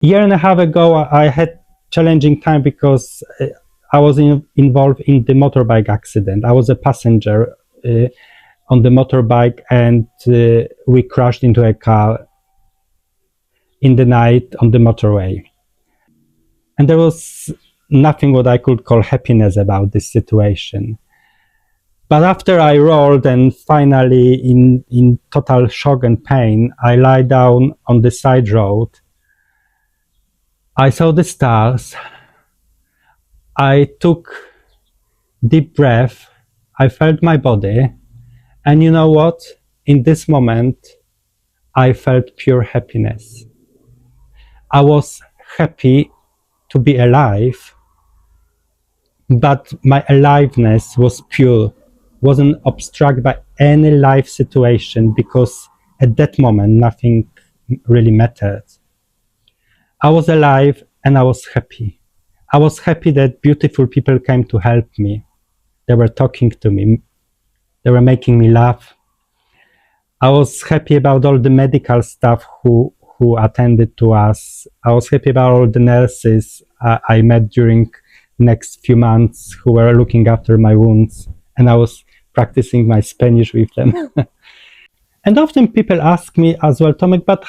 Year and a half ago, I had challenging time because I was involved in the motorbike accident. I was a passenger on the motorbike, and we crashed into a car in the night on the motorway. And there was nothing what I could call happiness about this situation. But after I rolled and finally in total shock and pain, I lie down on the side road. I saw the stars. I took deep breath. I felt my body. And you know what? In this moment, I felt pure happiness. I was happy to be alive, but my aliveness was pure, wasn't obstructed by any life situation, because at that moment nothing really mattered. I was alive and I was happy. I was happy that beautiful people came to help me. They were talking to me. They were making me laugh. I was happy about all the medical staff who attended to us. I was happy about all the nurses I met during next few months who were looking after my wounds, and I was practicing my Spanish with them. And often people ask me as well, Tomek, but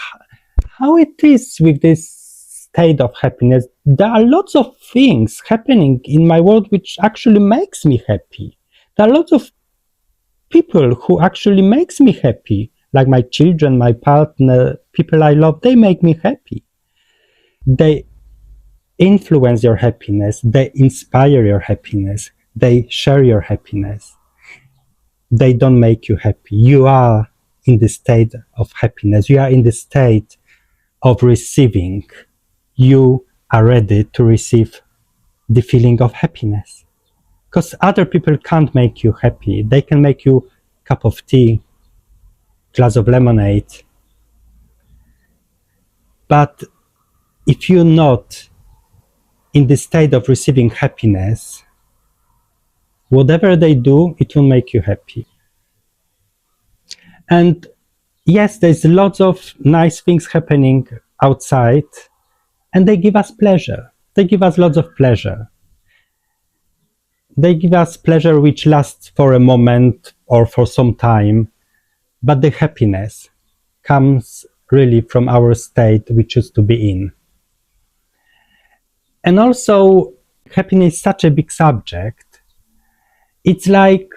how it is with this state of happiness? There are lots of things happening in my world which actually makes me happy. There are lots of people who actually makes me happy, like my children, my partner, people I love. They make me happy. They influence your happiness. They inspire your happiness. They share your happiness. They don't make you happy. You are in the state of happiness. You are in the state of receiving. You are ready to receive the feeling of happiness. Because other people can't make you happy. They can make you a cup of tea, glass of lemonade. But if you're not in the state of receiving happiness, whatever they do, it will make you happy. And yes, there's lots of nice things happening outside, and they give us pleasure. They give us lots of pleasure. They give us pleasure which lasts for a moment or for some time, but the happiness comes really from our state we choose to be in. And also, happiness is such a big subject. It's like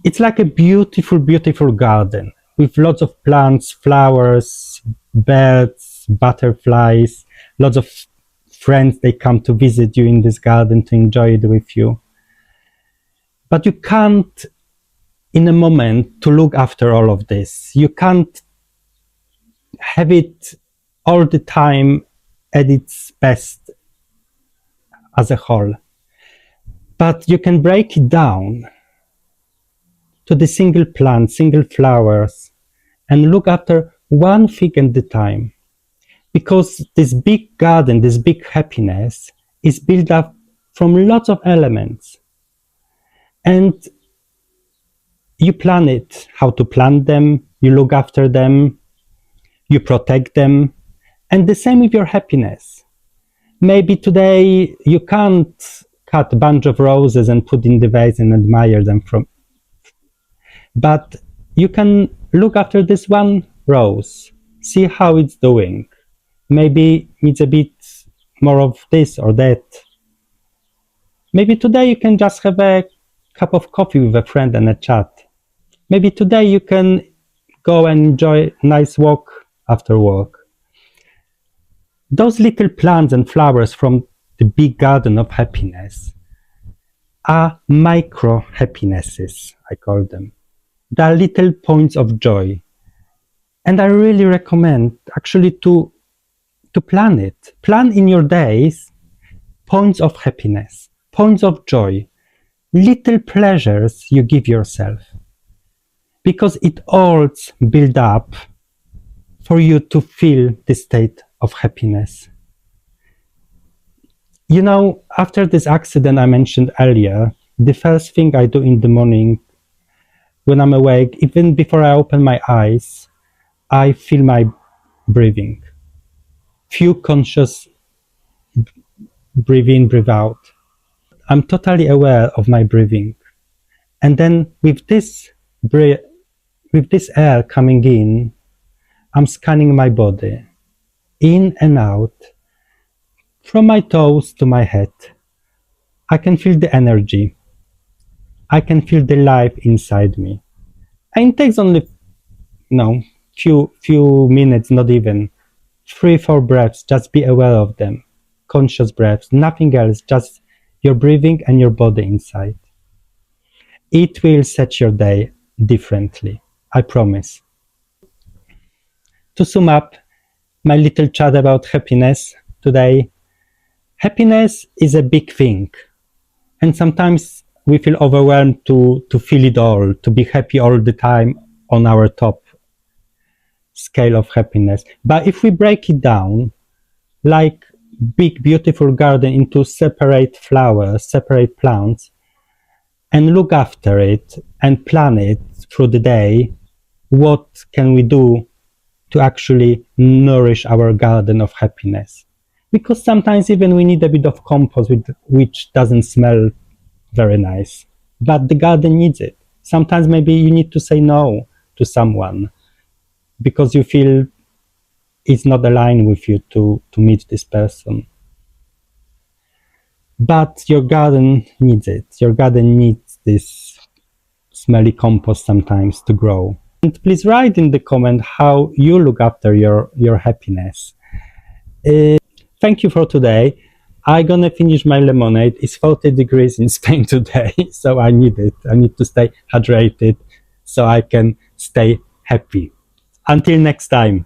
a beautiful, beautiful garden with lots of plants, flowers, birds, butterflies, lots of friends, they come to visit you in this garden to enjoy it with you. But you can't, in a moment, to look after all of this. You can't have it all the time at its best as a whole. But you can break it down to the single plant, single flowers, and look after one thing at a time. Because this big garden, this big happiness is built up from lots of elements. And you plan it, how to plant them, you look after them, you protect them, and the same with your happiness. Maybe today you can't cut a bunch of roses and put in the vase and admire them but you can look after this one rose, see how it's doing. Maybe it's a bit more of this or that. Maybe today you can just have a cup of coffee with a friend and a chat. Maybe today you can go and enjoy a nice walk after work. Those little plants and flowers from the big garden of happiness are micro happinesses, I call them. They are little points of joy. And I really recommend actually to plan it. Plan in your days points of happiness, points of joy, little pleasures you give yourself. Because it all builds up for you to feel the state of happiness. You know, after this accident I mentioned earlier, the first thing I do in the morning when I'm awake, even before I open my eyes, I feel my breathing. few conscious breathe in, breathe out. I'm totally aware of my breathing. And then with this air coming in, I'm scanning my body, in and out, from my toes to my head. I can feel the energy. I can feel the life inside me. And it takes only, few minutes, not even 3, 4 breaths. Just be aware of them. Conscious breaths, nothing else. Just your breathing and your body inside. It will set your day differently. I promise. To sum up my little chat about happiness today, happiness is a big thing. And sometimes we feel overwhelmed to feel it all, to be happy all the time on our top scale of happiness. But if we break it down, like big beautiful garden, into separate flowers, separate plants, and look after it and plan it through the day, what can we do to actually nourish our garden of happiness? Because sometimes even we need a bit of compost, which doesn't smell very nice, but the garden needs it. Sometimes maybe you need to say no to someone because you feel it's not aligned with you to meet this person. But your garden needs it. Your garden needs this smelly compost sometimes to grow. And please write in the comment how you look after your happiness. Thank you for today. I'm gonna finish my lemonade. It's 40 degrees in Spain today, so I need it. I need to stay hydrated so I can stay happy. Until next time.